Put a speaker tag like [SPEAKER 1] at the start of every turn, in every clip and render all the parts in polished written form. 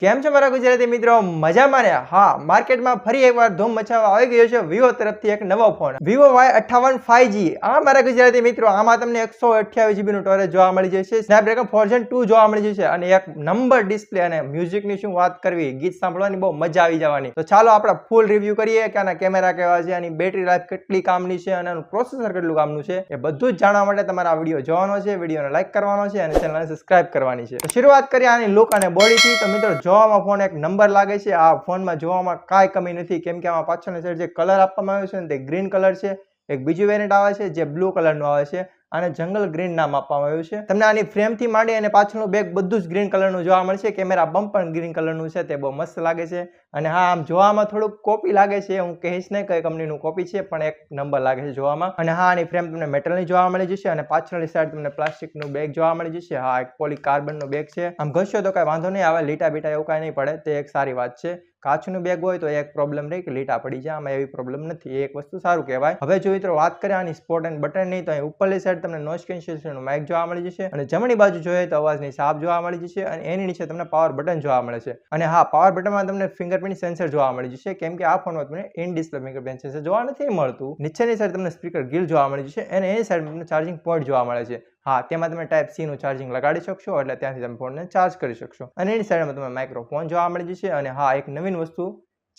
[SPEAKER 1] કેમ છો મારા ગુજરાતી મિત્રો? મજામાં ને? હા, માર્કેટમાં ફરી એકવાર ધૂમ મચાવવા આવી ગયો છે વિવો તરફથી એક નવો ફોન વિવો Y58 5G. આ મારા ગુજરાતી મિત્રો, આમાં તમને 128GB નું સ્ટોરેજ જોવા મળી જશે, સ્નેપડ્રેગન 4gen 2 જોવા મળી જશે અને એક નંબર ડિસ્પ્લે અને મ્યુઝિકની શું વાત કરવી, ગીત સાંભળવાની બહુ મજા આવી જવાની. તો ચાલો આપણે ફૂલ રિવ્યુ કરીએ કે આના કેમેરા કેવા છે, આની બેટરી લાઈફ કેટલી કામની છે અને આનું પ્રોસેસર કેટલું કામનું છે. એ બધું જ જાણવા માટે તમારે આ વિડીયો જોવાનો છે, વિડીયોને લાઈક કરવાનો છે અને ચેનલને સબસ્ક્રાઇબ કરવાની છે. તો શરૂઆત કરીએ આની લુક અને બોડીથી. તો મિત્રો, જોવામાં ફોન એક નંબર લાગે છે. આ ફોનમાં જોવામાં કાંઈ કમી નથી, કેમ કે આમાં પાછળની સાઈડ જે કલર આપવામાં આવ્યો છે ને તે ગ્રીન કલર છે. એક બીજું વેરિયન્ટ આવે છે જે બ્લુ કલરનું આવે છે, આને જંગલ ગ્રીન નામ આપવામાં આવ્યું છે. તમને આની ફ્રેમથી માંડી અને પાછળનું બેક બધું જ ગ્રીન કલરનું જોવા મળશે. કેમેરા બમ્પ પણ ગ્રીન કલરનું છે, તે બહુ મસ્ત લાગે છે. અને હા, આમ જોવામાં થોડુંક કોપી લાગે છે, હું કહીશ નહીં કઈ કંપનીનું કોપી છે, પણ એક નંબર લાગે છે જોવામાં. અને હા, આની ફ્રેમ તમને મેટલની જોવા મળી જશે અને પાછળની સાઈડ તમને પ્લાસ્ટિકનું બેગ જોવા મળી જશે. હા, એક પોલીકાર્બનનું બેગ છે. આમ ઘસ્યો તો કઈ વાંધો નહીં આવે, લીટા બીટા એવું કાંઈ નહીં પડે, તે એક સારી વાત છે. કાચનું બેગ હોય તો એક પ્રોબ્લેમ રહી કે લીટા પડી જાય, આમાં એવી પ્રોબ્લેમ નથી, એ એક વસ્તુ સારું કહેવાય. હવે જો મિત્રો વાત કરીએ આની સ્પોટ એન્ડ બટન નહીં, તો અહીં ઉપરલી સાઈડ તમને નોઇઝ કેન્સલેશનનું માઇક જોવા મળી જશે અને જમણી બાજુ જોઈએ તો અવાજની સાપ જોવા મળી જશે અને એની નીચે તમને પાવર બટન જોવા મળે છે. અને હા, પાવર બટનમાં તમને ફિંગરપ્રિન્ટ સેન્સર જોવા મળી જશે, કેમ કે આ ફોનમાં તમને ઇન ડિસ્પ્લે ફિંગરપ્રિન્ટ સેન્સર જોવા નથી મળતું. નીચેની સાઈડ તમને સ્પીકર ગ્રીલ જોવા મળી જશે અને એની સાઈડ તમને ચાર્જિંગ પોઈન્ટ જોવા મળે છે. હા, તેમાં તમે ટાઈપ સી નું ચાર્જિંગ લગાડી શકશો, એટલે ત્યાંથી તમે ફોનને ચાર્જ કરી શકશો. અને એની સાઈડમાં તમે માઇક્રોફોન જોવા મળી જશે. અને હા, એક નવીન વસ્તુ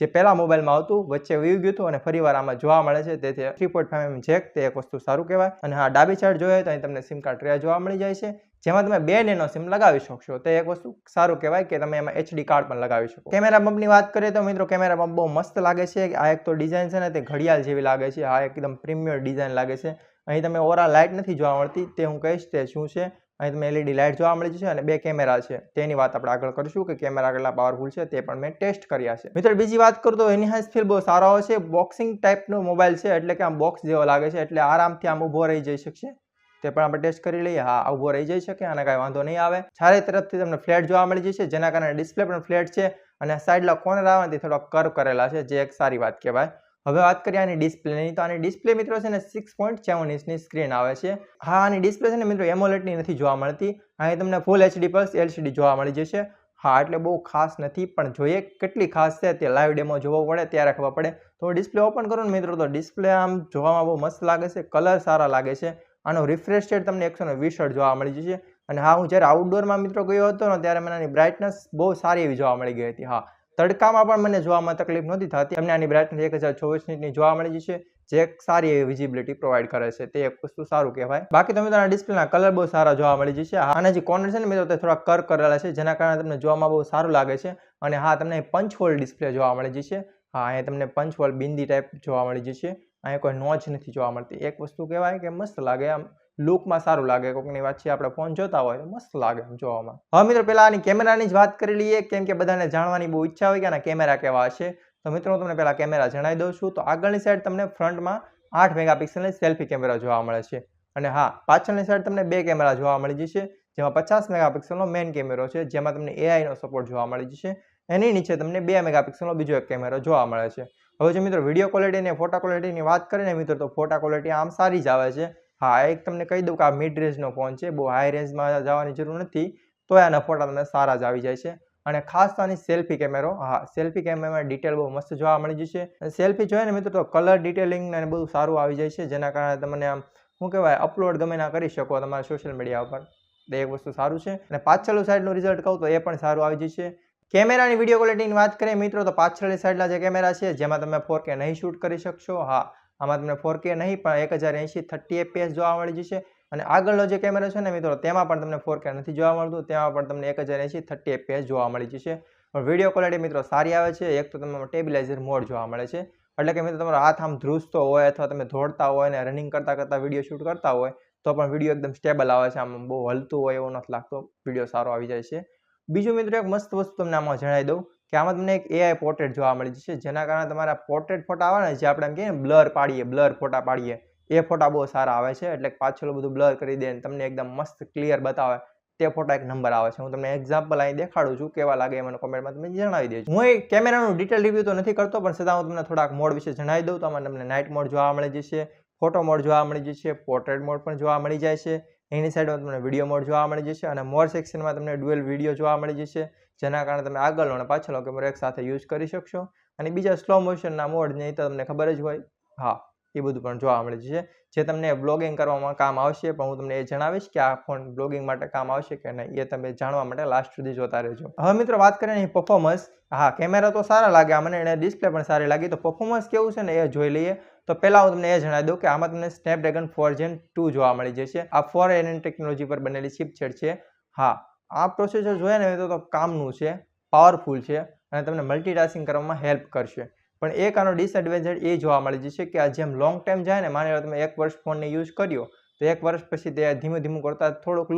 [SPEAKER 1] જે પહેલા મોબાઈલમાં આવતું, વચ્ચે વયું ગયું હતું અને ફરીવાર આમાં જોવા મળે છે, તેથી 3.5mm જેક, તે એક વસ્તુ સારું કહેવાય. અને હા, ડાબી સાઈડ જોઈએ તો અહીં તમને સિમ કાર્ડ ટ્રે જોવા મળી જાય છે, જેમાં તમે 2 નેનો સિમ લગાવી શકશો, તે એક વસ્તુ સારું કહેવાય કે તમે એમાં HD કાર્ડ પણ લગાવી શકો. કેમેરા બમ્પની વાત કરીએ તો મિત્રો, કેમેરા બમ્પ બહુ મસ્ત લાગે છે. આ એક તો ડિઝાઇન છે ને તે ઘડિયાળ જેવી લાગે છે. હા, એકદમ પ્રીમિયર ડિઝાઇન લાગે છે. અહીં તમે ઓરા લાઇટ નથી જોવા મળતી, તે હું કહીશ તે શું છે. અહીં તમે LED લાઇટ જોવા મળી જશે અને 2 કેમેરા છે, તેની વાત આપણે આગળ કરીશું કે કેમેરા કેટલા પાવરફુલ છે, તે પણ મેં ટેસ્ટ કર્યા છે. મિત્રો, બીજી વાત કરું તો એનહાન્સ ફીલ બહુ સારો આવે છે. બોક્સિંગ ટાઈપનો મોબાઈલ છે, એટલે કે આમ બોક્સ જેવો લાગે છે, એટલે આરામથી આમ ઊભો રહી જઈ શકશે. તે પણ આપણે ટેસ્ટ કરી લઈએ. હા, ઊભો રહી જઈ શકે, આને કાંઈ વાંધો નહીં આવે. ચારે તરફથી તમને ફ્લેટ જોવા મળી જશે, જેના કારણે ડિસ્પ્લે પણ ફ્લેટ છે અને સાઈડના કોર્નર આવે તે થોડા કર્વ કરેલા છે, જે એક સારી વાત કહેવાય. હવે વાત કરીએ આની ડિસ્પ્લેની, તો આની ડિસ્પ્લે મિત્રો છે ને 6.7 ઇંચની સ્ક્રીન આવે છે. હા, આની ડિસ્પ્લે છે ને મિત્રો એમોલેડની નથી જોવા મળતી. અહીં તમને ફૂલ HD પ્લસ LCD જોવા મળી જશે. હા, એટલે બહુ ખાસ નથી, પણ જોઈએ કેટલી ખાસ છે તે લાઈવ ડેમો જોવો પડે ત્યારે ખબર પડે. તો ડિસ્પ્લે ઓપન કરો ને મિત્રો, તો ડિસ્પ્લે આમ જોવામાં બહુ મસ્ત લાગે છે, કલર સારા લાગે છે. આનો રિફ્રેશ રેટ તમને 120 જોવા મળી જશે. અને હા, હું જ્યારે આઉટડોરમાં મિત્રો ગયો હતો ને, ત્યારે મને આની બ્રાઇટનેસ બહુ સારી એવી જોવા મળી ગઈ હતી. હા, તડકામાં પણ મને જોવામાં તકલીફ નહોતી થતી. તમને આની બ્રાઇટનેસ 1024 નીટની જોવા મળી જશે, જે એક સારી એવી વિઝિબિલિટી પ્રોવાઈડ કરે છે, તે એક વસ્તુ સારું કહેવાય. બાકી તમે તમારા ડિસ્પ્લેના કલર બહુ સારા જોવા મળી જશે. આના જે કોર્નર છે ને મિત્રો, તે થોડા કર્વ કરેલા છે, જેના કારણે તમને જોવામાં બહુ સારું લાગે છે. અને હા, તમને પંચ હોલ ડિસ્પ્લે જોવા મળી જશે. હા, અહીંયા તમને પંચ હોલ બિંદી ટાઈપ જોવા મળી જશે. અહીંયા કોઈ નોચ નથી જોવા મળતી, એક વસ્તુ કહેવાય કે મસ્ત લાગે, આમ લુકમાં સારું લાગે. કોઈકની વચ્ચે આપણે ફોન જોતા હોય તો મસ્ત લાગે જોવામાં. હવે મિત્રો, પહેલા આની કેમેરાની જ વાત કરી લઈએ, કેમ કે બધાને જાણવાની બહુ ઈચ્છા હોય કે આના કેમેરા કેવા હશે. તો મિત્રો, હું તમને પહેલા કેમેરા જણાવી દઉં છું. તો આગળની સાઈડ તમને ફ્રન્ટમાં 8 મેગાપિક્સલની સેલ્ફી કેમેરા જોવા મળે છે. અને હા, પાછળની સાઈડ તમને 2 કેમેરા જોવા મળી જશે, જેમાં 50 મેગાપિક્સલનો મેઇન કેમેરો છે, જેમાં તમને AI નો સપોર્ટ જોવા મળી જશે. એની નીચે તમને 2 મેગાપિક્સલનો બીજો એક કેમેરો જોવા મળે છે. હવે જો મિત્રો વિડીયો ક્વોલિટી અને ફોટા ક્વોલિટીની વાત કરીને મિત્રો, તો ફોટા ક્વોલિટી આમ સારી જ આવે છે. હા, એક તમને કહી દઉં કે આ મિડ રેન્જનો ફોન છે, બહુ હાઈ રેન્જમાં જવાની જરૂર નથી, તો આના ફોટા તમને સારા જ આવી જાય છે. અને ખાસ તો આની સેલ્ફી કેમેરો, હા, સેલ્ફી કેમેરામાં ડિટેલ બહુ મસ્ત જોવા મળી જશે. સેલ્ફી જોઈએ ને મિત્રો, તો કલર ડિટેલિંગ ને બધું સારું આવી જાય છે, જેના કારણે તમને આમ શું કહેવાય, અપલોડ ગમે ના કરી શકો તમારા સોશિયલ મીડિયા ઉપર, તે એક વસ્તુ સારું છે. અને પાછળનું સાઈડનું રિઝલ્ટ કહું તો એ પણ સારું આવી જશે. કેમેરાની વિડીયો ક્વોલિટીની વાત કરીએ મિત્રો, તો પાછળની સાઈડના જે કેમેરા છે, જેમાં તમે 4K નહીં શૂટ કરી શકશો. હા, આમાં તમને 4K નહીં પણ 1080 30 fps જોવા મળી જશે. અને આગળનો જે કેમેરો છે ને મિત્રો, તેમાં પણ તમને 4K નથી જોવા મળતું, તેમાં પણ તમને 1080 30 fps જોવા મળી જશે. પણ વિડીયો ક્વોલિટી મિત્રો સારી આવે છે. એક તો તમને સ્ટેબિલાઇઝર મોડ જોવા મળે છે, એટલે કે મિત્રો તમારો હાથ આમ ધ્રુજતો હોય અથવા તમે દોડતા હોય ને રનિંગ કરતા કરતા વિડીયો શૂટ કરતા હોય તો પણ વિડીયો એકદમ સ્ટેબલ આવે છે, આમ બહુ હલતું હોય એવું નથી લાગતો, વિડીયો સારો આવી જાય છે. બીજું મિત્રો, એક મસ્ત વસ્તુ તમને આમાં જણાવી દઉં કે આમાં તમને એક AI પોર્ટ્રેટ જોવા મળી જશે, જેના કારણે તમારા પોર્ટ્રેટ ફોટા આવે ને, જે આપણે એમ કહીએ બ્લર પાડીએ, બ્લર ફોટા પાડીએ, એ ફોટા બહુ સારા આવે છે. એટલે પાછળ બધું બ્લર કરી દે અને તમને એકદમ મસ્ત ક્લિયર બતાવે, તે ફોટા એક નંબર આવે છે. હું તમને એક્ઝામ્પલ અહીં દેખાડું છું, કેવા લાગે એ મને કોમેન્ટમાં તમે જણાવી દેજો. હું એ કેમેરાનું ડિટેલ રિવ્યુ તો નથી કરતો, પણ છતાં હું તમને થોડાક મોડ વિશે જણાવી દઉં. તો આમાં તમને નાઇટ મોડ જોવા મળી જશે, ફોટો મોડ જોવા મળી જશે, પોર્ટ્રેટ મોડ પણ જોવા મળી જાય છે, એની સાઈડમાં તમને વિડીયો મોડ જોવા મળી જશે અને મોર સેક્શનમાં તમને ડ્યુઅલ વિડીયો જોવા મળી જશે, જેના કારણે તમે આગળનો અને પાછળનો કેમેરો એક સાથે યુઝ કરી શકશો. અને બીજા સ્લો મોશનના મોડ નહીં તો તમને ખબર જ હોય, હા એ બધું પણ જોવા મળી જશે, જે તમને બ્લોગિંગ કરવામાં કામ આવશે. પણ હું તમને એ જણાવીશ કે આ ફોન બ્લોગિંગ માટે કામ આવશે કે નહીં, એ તમે જાણવા માટે લાસ્ટ સુધી જોતા રહેજો. હવે મિત્રો વાત કરીએ અહીં પરફોર્મન્સ. હા, કેમેરા તો સારા લાગ્યા મને, એને ડિસ્પ્લે પણ સારી લાગી. તો પરફોર્મન્સ કેવું છે ને એ જોઈ લઈએ. તો પહેલાં હું તમને એ જણાવી દઉં કે આમાં તમને સ્નેપડ્રેગન 4 Gen 2 જોવા મળી જશે. આ 4nm ટેકનોલોજી પર બનેલી ચિપસેટ છે. હા, આ પ્રોસેસર જોઈએ ને તો કામનું છે, પાવરફુલ છે અને તમને મલ્ટીટાસ્કિંગ કરવામાં હેલ્પ કરશે. પણ એક આનો ડિસએડવાન્ટેજ એ જોવા મળી જશે કે આ જેમ લોંગ ટાઈમ જાય ને, માની લો તમે 1 વર્ષ ફોનને યુઝ કર્યો તો 1 વર્ષ પછી તે ધીમું ધીમું કરતાં થોડુંક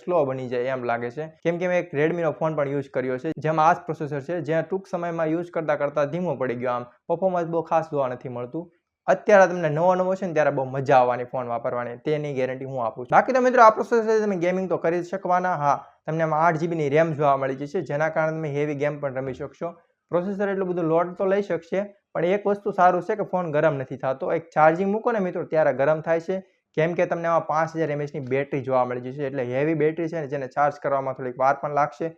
[SPEAKER 1] સ્લો બની જાય એમ લાગે છે. કેમ કે મેં એક રેડમીનો ફોન પણ યુઝ કર્યો છે, જેમાં આ જ પ્રોસેસર છે, જ્યાં ટૂંક સમયમાં યુઝ કરતાં ધીમો પડી ગયો. આમ પરફોર્મન્સ બહુ ખાસ જોવા નથી મળતું. અત્યારે તમને નવો છે ને ત્યારે બહુ મજા આવવાની ફોન વાપરવાની, તેની ગેરંટી હું આપું છું. બાકી તો મિત્રો આ પ્રોસેસર તમે ગેમિંગ તો કરી શકવાના. હા, તમને આમાં 8GBની રેમ જોવા મળી જશે, જેના કારણે તમે હેવી ગેમ પણ રમી શકશો. પ્રોસેસર એટલું બધું લોડ તો લઈ શકશે, પણ એક વસ્તુ સારું છે કે ફોન ગરમ નથી થતો. એક ચાર્જિંગ મૂકો ને મિત્રો ત્યારે ગરમ થાય છે, કેમ કે તમને આમાં 5000 mAhની બેટરી જોવા મળી જશે. એટલે હેવી બેટરી છે ને, જેને ચાર્જ કરવામાં થોડીક વાર પણ લાગશે,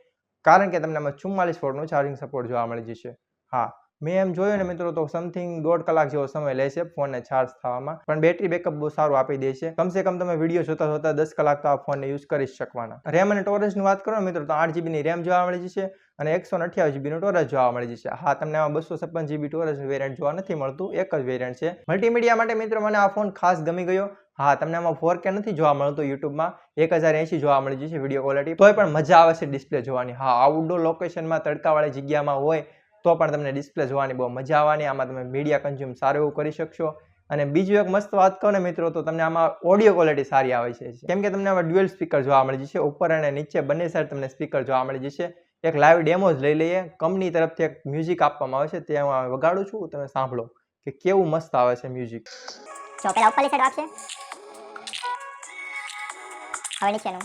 [SPEAKER 1] કારણ કે તમને આમાં 44 વોટનું ચાર્જિંગ સપોર્ટ જોવા મળી જશે. હા, મેં એમ જોયું ને મિત્રો તો સમથિંગ 1.5 કલાક જેવો સમય લેશે ફોનને ચાર્જ થવામાં, પણ બેટરી બેકઅપ બહુ સારું આપી દે છે. કમસે કમ તમે વિડીયો જોતા 10 કલાક તો આ ફોનને યુઝ કરી શકવાના. રેમ અને સ્ટોરેજની વાત કરો મિત્રો તો 8GBની રેમ જોવા મળી જશે અને 128GBનું સ્ટોરેજ જોવા મળી જશે. હા, તમને આમાં 256GB સ્ટોરેજ વેરિયન્ટ જોવા નથી મળતું, એક જ વેરિયન્ટ છે. મલ્ટીમીડિયા માટે મિત્રો મને આ ફોન ખાસ ગમી ગયો. હા, તમને આમાં 4K નથી જોવા મળતું, યુટ્યુબમાં 1080 જોવા મળી જશે વિડીયો ક્વોલિટી, તોય પણ મજા આવે છે ડિસ્પ્લે જોવાની. હા, આઉટડોર લોકેશનમાં તડકાવાળી જગ્યામાં હોય તો પણ તમને ડિસ્પ્લે જોવાની બહુ મજા આવવાની. આમાં તમે મીડિયા કન્ઝ્યુમ સારું એવું કરી શકશો. અને બીજું એક મસ્ત વાત કહો ને મિત્રો તો તમને આમાં ઓડિયો ક્વોલિટી સારી આવે છે, કેમ કે તમને આમાં ડ્યુઅલ સ્પીકર જોવા મળી જશે. ઉપર અને નીચે બંને સાઈડ તમને સ્પીકર જોવા મળી જશે. એક લાઈવ ડેમો જ લઈ લઈએ. કંપની તરફથી એક મ્યુઝિક આપવામાં આવે છે, તે હું વગાડું છું, તમે સાંભળો કે કેવું મસ્ત આવે છે મ્યુઝિક.
[SPEAKER 2] જો પેલા ઉપરની સાઈડ વાગશે, હવે નીચેનું.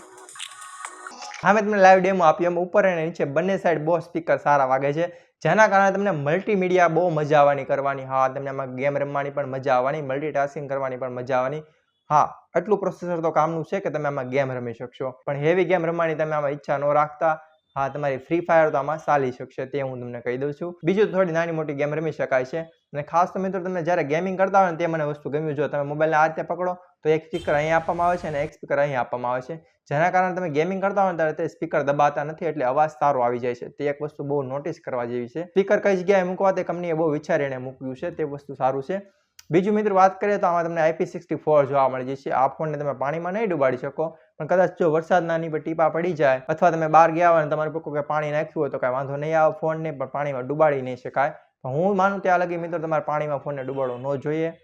[SPEAKER 1] હા, મેં તમને લાઈવ ડેમો આપી. એમ ઉપર અને નીચે બંને સાઈડ બહુ સ્પીકર સારા વાગે છે, જેના કારણે તમને મલ્ટીમીડિયા બહુ મજા આવવાની કરવાની. હા, તમને આમાં ગેમ રમવાની પણ મજા આવવાની, મલ્ટીટાસ્કિંગ કરવાની પણ મજા આવવાની. હા, આટલું પ્રોસેસર તો કામનું છે કે તમે આમાં ગેમ રમી શકશો, પણ હેવી ગેમ રમવાની તમે આમાં ઈચ્છા ન રાખતા, હા, તમારી ફ્રી ફાયર તો આમાં ચાલી શકશે, તે હું તમને કહી દઉં છું. બીજું થોડી નાની મોટી ગેમ રમી શકાય છે. અને ખાસ તો મિત્રો તમે જ્યારે ગેમિંગ કરતા હોય ને, તે મને વસ્તુ ગમ્યું. જો તમે મોબાઈલને આ રીતે પકડો તો એક સ્પીકર અહીં આપવામાં આવે છે અને એક સ્પીકર અહીં આપવામાં આવે છે, જેના કારણે તમે ગેમિંગ કરતા હોય ત્યારે તે સ્પીકર દબાતા નથી, એટલે અવાજ સારો આવી જાય છે. તે એક વસ્તુ બહુ નોટિસ કરવા જેવી છે. સ્પીકર કઈ જગ્યાએ મૂકવા તે કંપનીએ બહુ વિચારીને મૂક્યું છે, તે વસ્તુ સારું છે. બીજું મિત્રો વાત કરીએ તો આમાં તમને IP64 જોવા મળી જશે. આ ફોનને તમે પાણીમાં નહીં ડુબાડી શકો, પણ કદાચ જો વરસાદના ની પર ટીપા પડી જાય અથવા તમે બહાર ગયા હોય અને તમારે કોઈ પાણી નાખ્યું હોય તો કાંઈ વાંધો નહીં આવે ફોનને, પણ પાણીમાં ડુબાડી નહીં શકાય. હું માનું ત્યાં લગી મિત્રો તમારે પાણીમાં ફોનને ડુબાડવો ન જોઈએ.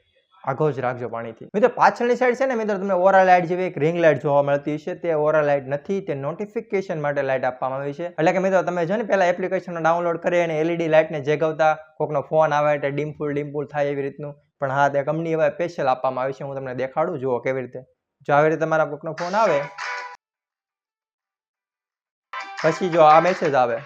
[SPEAKER 1] આગો જ રાખજો પાણીથી. મિત્રો પાછળની સાઈડ છે ને મિત્રો તમને ઓરા લાઇટ જેવી એક રિંગ લાઇટ જોવા મળતી છે. તે ઓરા લાઇટ નથી, તે નોટિફિકેશન માટે લાઇટ આપવામાં આવી છે. એટલે કે મિત્રો તમે જો ને પહેલા એપ્લિકેશન ડાઉનલોડ કરી અને LED લાઇટને જગાવતા, કોકનો ફોન આવે એટલે ડીમફુલ થાય એવી રીતનું. પણ હા, તે કંપની એવા સ્પેશિયલ આપવામાં આવી છે. હું તમને દેખાડું, જુઓ કેવી રીતે. જો આવી રીતે તમારા કોકનો ફોન આવે પછી જો આ મેસેજ આવે,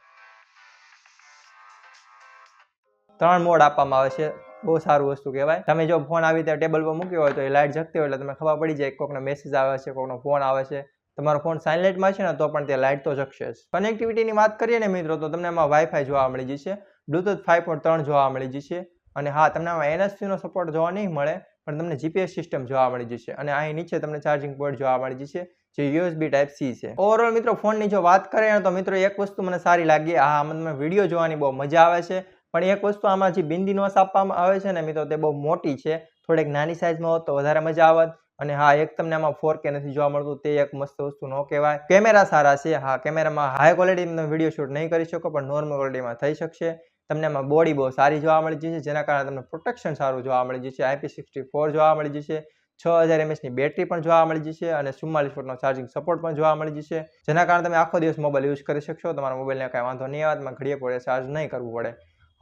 [SPEAKER 1] 3 મોડ આપવામાં આવે છે. બહુ સારું વસ્તુ કહેવાય. તમે જો ફોન આવી રીતે ટેબલ પર મૂક્યો હોય તો એ લાઇટ જગતી હોય એટલે તમને ખબર પડી જાય કોકનો મેસેજ આવે છે, કોકનો ફોન આવે છે. તમારો ફોન સાયલેન્ટમાં છે ને તો પણ તે લાઇટ તો જગશે જ. કનેક્ટિવિટીની વાત કરીએ ને મિત્રો તો તમને આમાં વાઈફાઈ જોવા મળી જશે, બ્લૂટૂથ 5.3 જોવા મળી જશે. અને હા, તમને આમાં NFC નો સપોર્ટ જોવા નહીં મળે, પણ તમને GPS સિસ્ટમ જોવા મળી જશે. અને અહીં નીચે તમને ચાર્જિંગ પોર્ટ જોવા મળી જશે, જે USB Type-C છે. ઓવરઓલ મિત્રો ફોનની જો વાત કરીએ તો મિત્રો એક વસ્તુ મને સારી લાગી. હા, આમાં તમને વિડીયો જોવાની બહુ મજા આવે છે, પણ એક વસ્તુ આમાં જે બિંદી નોચ આપવામાં આવે છે ને મિત્રો, તે બહુ મોટી છે. થોડીક નાની સાઇઝમાં હોત તો વધારે મજા આવત. અને હા, એક તમને આમાં 4K નથી જોવા મળતું, તે એક મસ્ત વસ્તુ ન કહેવાય. કેમેરા સારા છે. હા, કેમેરામાં હાઈ ક્વોલિટીમાં તમે વિડીયો શૂટ નહીં કરી શકો, પણ નોર્મલ ક્વોલિટીમાં થઈ શકશે. તમને આમાં બોડી બહુ સારી જોવા મળી જશે, જેના કારણે તમને પ્રોટેક્શન સારું જોવા મળી જશે. IP64 જોવા મળી જશે, 6000 mAhની બેટરી પણ જોવા મળી જશે અને 44 વોટનો ચાર્જિંગ સપોર્ટ પણ જોવા મળી જશે, જેના કારણે તમે આખો દિવસ મોબાઈલ યુઝ કરી શકશો. તમારા મોબાઈલને કાંઈ વાંધો નહીં આવે, તમારે ઘડીએ પડે ચાર્જ નહીં કરવું પડે.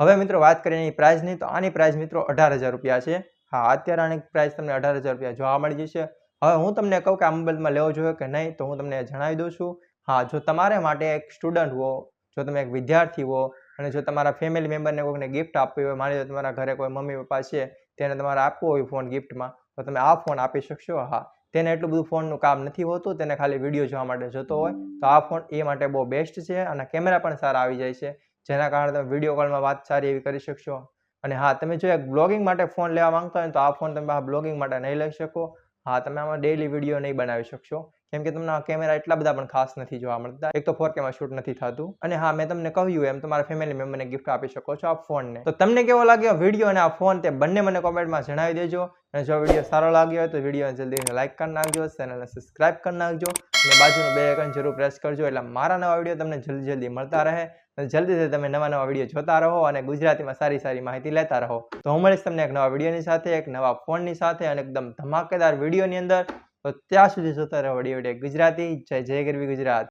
[SPEAKER 1] હવે મિત્રો વાત કરીએ એની પ્રાઇસની, તો આની પ્રાઇસ મિત્રો 18000 રૂપિયા છે. હા, અત્યારે આની પ્રાઇસ તમને 18000 રૂપિયા જોવા મળી જશે. હવે હું તમને કહું કે આ મોબાઈલમાં લેવો જોઈએ કે નહીં, તો હું તમને જણાવી દઉં છું. હા, જો તમારે માટે એક સ્ટુડન્ટ હો, જો તમે એક વિદ્યાર્થી હો અને જો તમારા ફેમિલી મેમ્બરને કોઈને ગિફ્ટ આપવી હોય, માની લો તમારા ઘરે કોઈ મમ્મી પપ્પા છે તેને તમારે આપવો હોય ફોન ગિફ્ટમાં, તો તમે આ ફોન આપી શકશો. હા, તેને એટલું બધું ફોનનું કામ નથી હોતું, તેને ખાલી વિડીયો જોવા માટે જોતો હોય તો આ ફોન એ માટે બહુ બેસ્ટ છે. અને કેમેરા પણ સારા આવી જાય છે, જેના કારણે તમે વિડીયો કોલમાં વાત સારી એવી કરી શકશો. અને હા, તમે જો એક બ્લોગિંગ માટે ફોન લેવા માંગતા હોય તો આ ફોન તમે બ્લોગિંગ માટે નહીં લઈ શકો. હા, તમે આમાં ડેઇલી વિડીયો નહીં બનાવી શકશો, કેમ કે તમને આ કેમેરા એટલા બધા પણ ખાસ નથી જોવા મળતા. એક તો 4K માં શૂટ નથી થતું. અને હા, મેં તમને કહ્યું એમ તમારા ફેમિલી મેમ્બરને ગિફ્ટ આપી શકો છો આ ફોનને. તો તમને કેવો લાગ્યો વિડીયો અને આ ફોન તે બંને મને કોમેન્ટમાં જણાવી દેજો. અને જો વિડીયો સારો લાગ્યો હોય તો વિડીયોને જલ્દી લાઈક કરી નાખજો, ચેનલને સબસ્ક્રાઇબ કરી નાખજો અને બાજુનું બેલ આઇકન જરૂર પ્રેસ કરજો, એટલે મારા નવા વિડીયો તમને જલ્દી મળતા રહે અને જલ્દીથી તમે નવા વિડીયો જોતા રહો અને ગુજરાતીમાં સારી માહિતી લેતા રહો. તો હું મળીશ તમને એક નવા વિડીયોની સાથે, એક નવા ફોનની સાથે અને એકદમ ધમાકેદાર વિડીયોની અંદર. તો ત્યાં સુધી જોતા રહો વિડીયો ગુજરાતી. જય ગરવી ગુજરાત.